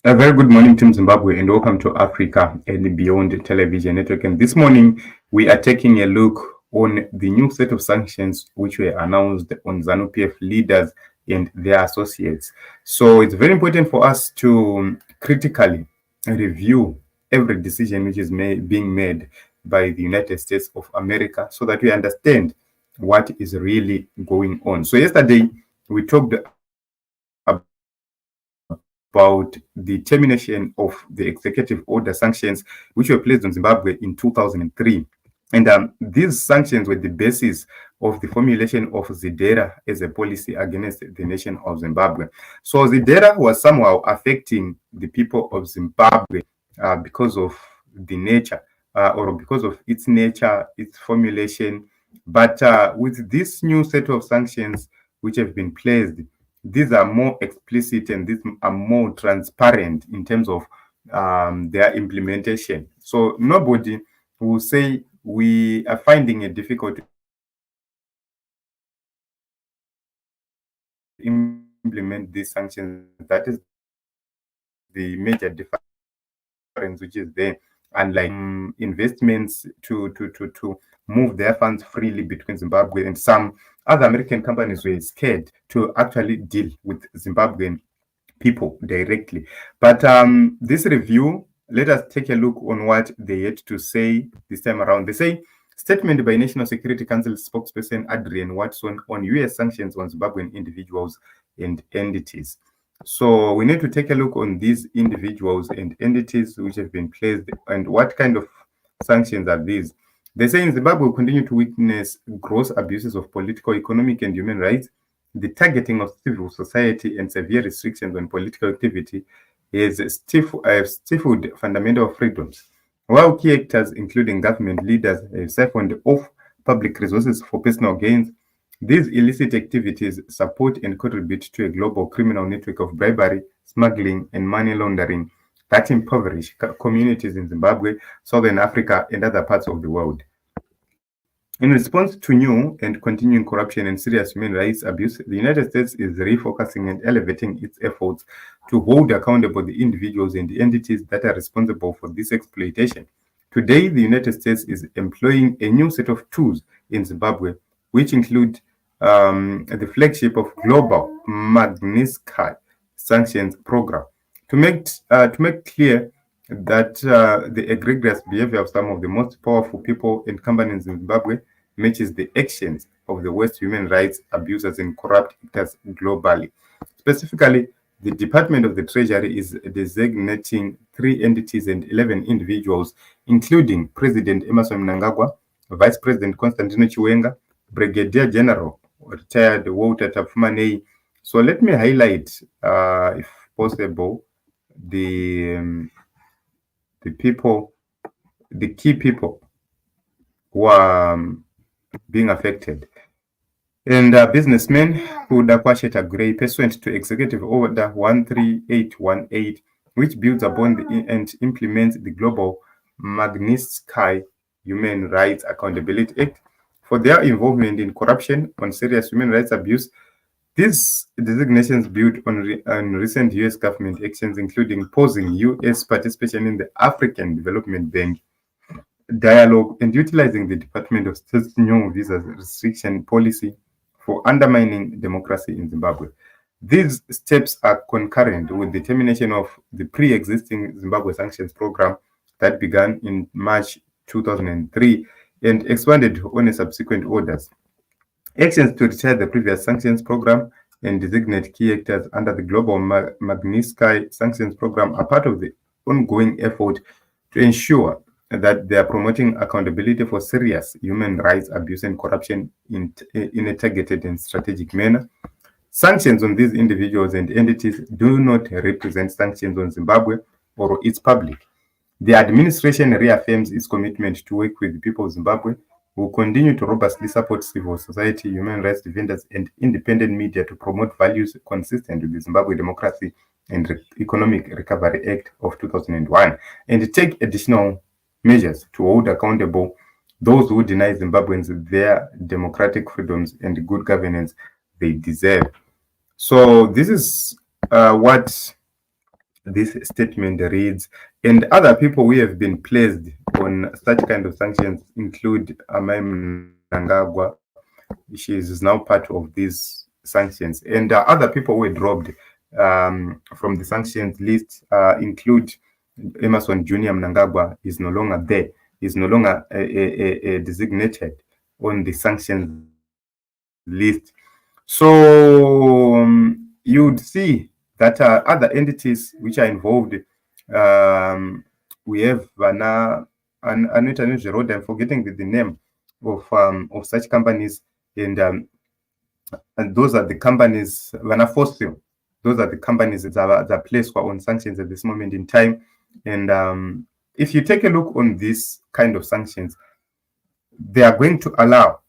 A very good morning, Team Zimbabwe, and welcome to Africa and Beyond Television Network. And this morning, we are taking a look on the new set of sanctions which were announced on ZANU-PF leaders and their associates. So it's very important for us to critically review every decision which is being made by the United States of America so that we understand what is really going on. So yesterday, we talked about the termination of the executive order sanctions which were placed on Zimbabwe in 2003. And these sanctions were the basis of the formulation of ZIDERA as a policy against the nation of Zimbabwe. So ZIDERA was somehow affecting the people of Zimbabwe because of the nature or because of its nature, its formulation. But with this new set of sanctions which have been placed, these are more explicit and these are more transparent in terms of their implementation. So nobody will say we are finding it difficult to implement these sanctions. That is the major difference which is there. Unlike investments to move their funds freely between Zimbabwe, and some other American companies were scared to actually deal with Zimbabwean people directly. But this review, let us take a look on what they had to say this time around. They say, statement by National Security Council spokesperson Adrian Watson on U.S. sanctions on Zimbabwean individuals and entities. So we need to take a look on these individuals and entities which have been placed and what kind of sanctions are these. They say in Zimbabwe will continue to witness gross abuses of political, economic, and human rights. The targeting of civil society and severe restrictions on political activity has stifled fundamental freedoms, while key actors, including government leaders, have siphoned off public resources for personal gains. These illicit activities support and contribute to a global criminal network of bribery, smuggling, and money laundering that impoverish communities in Zimbabwe, Southern Africa, and other parts of the world. In response to new and continuing corruption and serious human rights abuse, the United States is refocusing and elevating its efforts to hold accountable the individuals and the entities that are responsible for this exploitation. Today, the United States is employing a new set of tools in Zimbabwe, which include the flagship of global Magnitsky sanctions program. To make clear that the egregious behavior of some of the most powerful people and companies in Zimbabwe matches the actions of the worst human rights abusers and corrupt actors globally. Specifically, the Department of the Treasury is designating 3 entities and 11 individuals, including President Emmerson Mnangagwa, Vice President Constantino Chiwenga, Brigadier General retired Walter Tafumanei. So let me highlight, if possible, the people, the key people who are being affected. And businessmen Kwashe Tagwirei, pursuant to Executive Order 13818, which builds upon and implements the Global Magnitsky Human Rights Accountability Act for their involvement in corruption on serious human rights abuse. These designations build on recent U.S. government actions, including pausing U.S. participation in the African Development Bank dialogue and utilizing the Department of State's new visa restriction policy for undermining democracy in Zimbabwe. These steps are concurrent with the termination of the pre-existing Zimbabwe sanctions program that began in March 2003 and expanded on subsequent orders. Actions to retire the previous sanctions program and designate key actors under the Global Magnitsky Sanctions Program are part of the ongoing effort to ensure that they are promoting accountability for serious human rights abuse and corruption in a targeted and strategic manner. Sanctions on these individuals and entities do not represent sanctions on Zimbabwe or its public. The administration reaffirms its commitment to work with the people of Zimbabwe, will continue to robustly support civil society, human rights defenders, and independent media to promote values consistent with the Zimbabwe Democracy and Economic Recovery Act of 2001, and take additional measures to hold accountable those who deny Zimbabweans their democratic freedoms and good governance they deserve. So this is what this statement reads. And other people who have been placed on such kind of sanctions include Mnangagwa. She is now part of these sanctions. And other people who were dropped from the sanctions list include Emerson Junior Mnangagwa is no longer there. Is no longer designated on the sanctions list. So you'd see that other entities which are involved, we have Anita Road, I'm forgetting the name of such companies, and those are the companies Vana Fossil. Those are the companies that are placed on sanctions at this moment in time. And if you take a look on this kind of sanctions, they are going to allow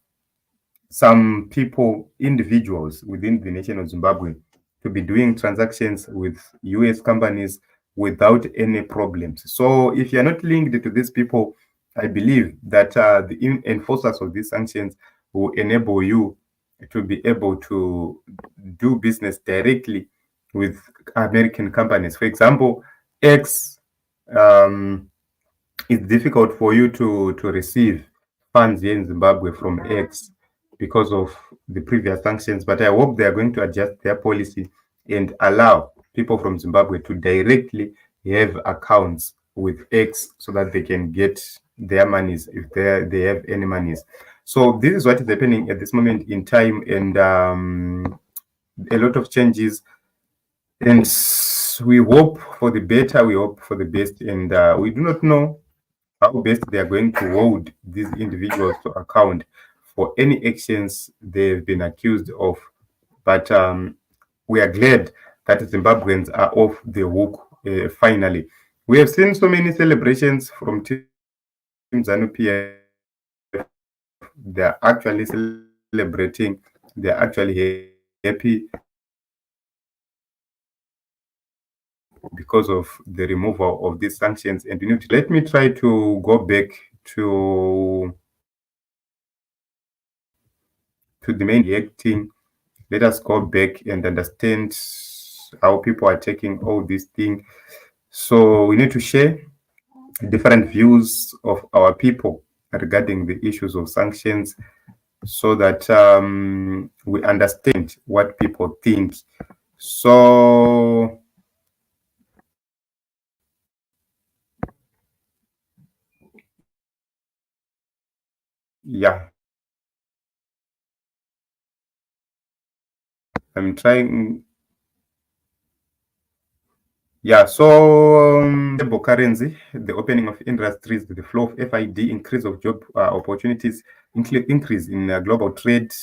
some people, individuals within the nation of Zimbabwe, to be doing transactions with US companies without any problems. So if you're not linked to these people, I believe that the enforcers of these sanctions will enable you to be able to do business directly with American companies. For example, X, it's difficult for you to receive funds here in Zimbabwe from X because of the previous sanctions, but I hope they are going to adjust their policy and allow people from Zimbabwe to directly have accounts with X so that they can get their monies if they have any monies. So this is what is happening at this moment in time, and a lot of changes, and we hope for the better, we hope for the best, and we do not know how best they are going to hold these individuals to account for any actions they've been accused of. But we are glad that Zimbabweans are off the hook finally. We have seen so many celebrations from Team ZANU-PF. They're actually celebrating. They're actually happy because of the removal of these sanctions. And let me try to go back to the main reacting. Let us go back and understand how people are taking all these things. So we need to share different views of our people regarding the issues of sanctions so that we understand what people think. So yeah, I'm trying. Yeah, so stable currency, the opening of industries, the flow of FID, increase of job opportunities, increase in global trade,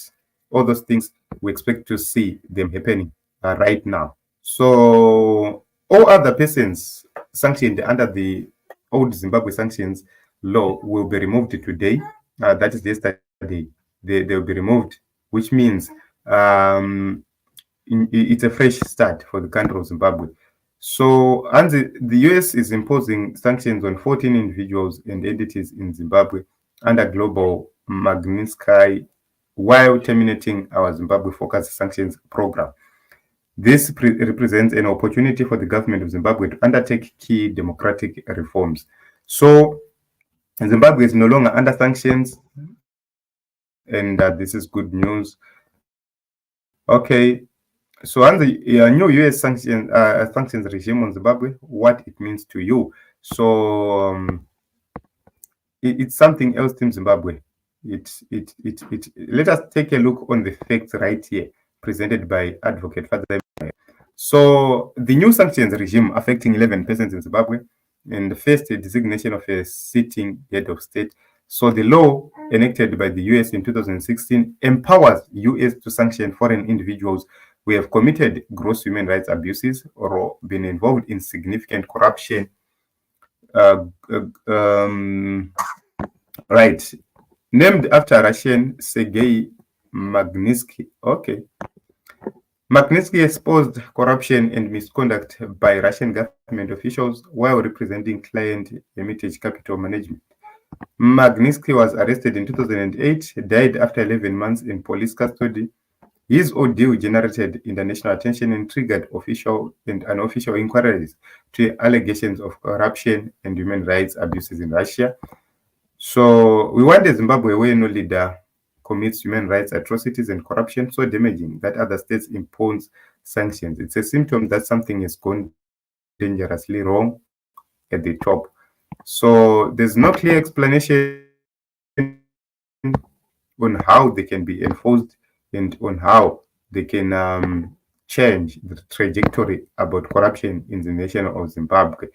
all those things, we expect to see them happening right now. So all other persons sanctioned under the old Zimbabwe sanctions law will be removed today. That is yesterday. They'll be removed, which means it's a fresh start for the country of Zimbabwe. So, and the US is imposing sanctions on 14 individuals and entities in Zimbabwe under global Magnitsky while terminating our Zimbabwe focused sanctions program. This represents an opportunity for the government of Zimbabwe to undertake key democratic reforms. So, Zimbabwe is no longer under sanctions, and this is good news. Okay, so on the new US sanctions regime on Zimbabwe, what it means to you. So it's something else in Zimbabwe. Let us take a look on the facts right here, presented by Advocate Father. So the new sanctions regime affecting 11 persons in Zimbabwe, and the first designation of a sitting head of state. So the law enacted by the US in 2016 empowers US to sanction foreign individuals who have committed gross human rights abuses or been involved in significant corruption. Right. Named after Russian Sergei Magnitsky. Okay. Magnitsky exposed corruption and misconduct by Russian government officials while representing client Hermitage Capital Management. Magnitsky was arrested in 2008, died after 11 months in police custody. His ordeal generated international attention and triggered official and unofficial inquiries to allegations of corruption and human rights abuses in Russia. So we want a Zimbabwe where no leader commits human rights atrocities and corruption so damaging that other states impose sanctions. It's a symptom that something has gone dangerously wrong at the top. So there's no clear explanation on how they can be enforced and on how they can change the trajectory about corruption in the nation of Zimbabwe.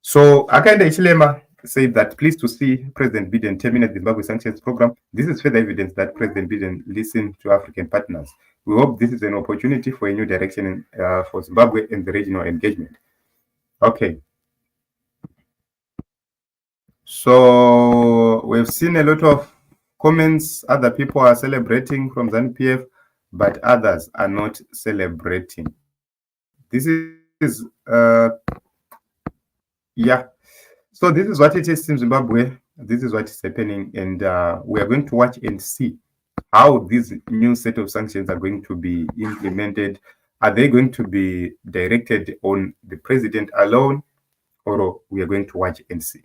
So Akande Chilema said that pleased to see President Biden terminate the Zimbabwe sanctions program. This is further evidence that President Biden listened to African partners. We hope this is an opportunity for a new direction for Zimbabwe and the regional engagement. Okay. So we've seen a lot of comments. Other people are celebrating from ZANU-PF, but others are not celebrating. This is, yeah. So this is what it is in Zimbabwe. This is what is happening, and we are going to watch and see how these new set of sanctions are going to be implemented. Are they going to be directed on the president alone, or we are going to watch and see?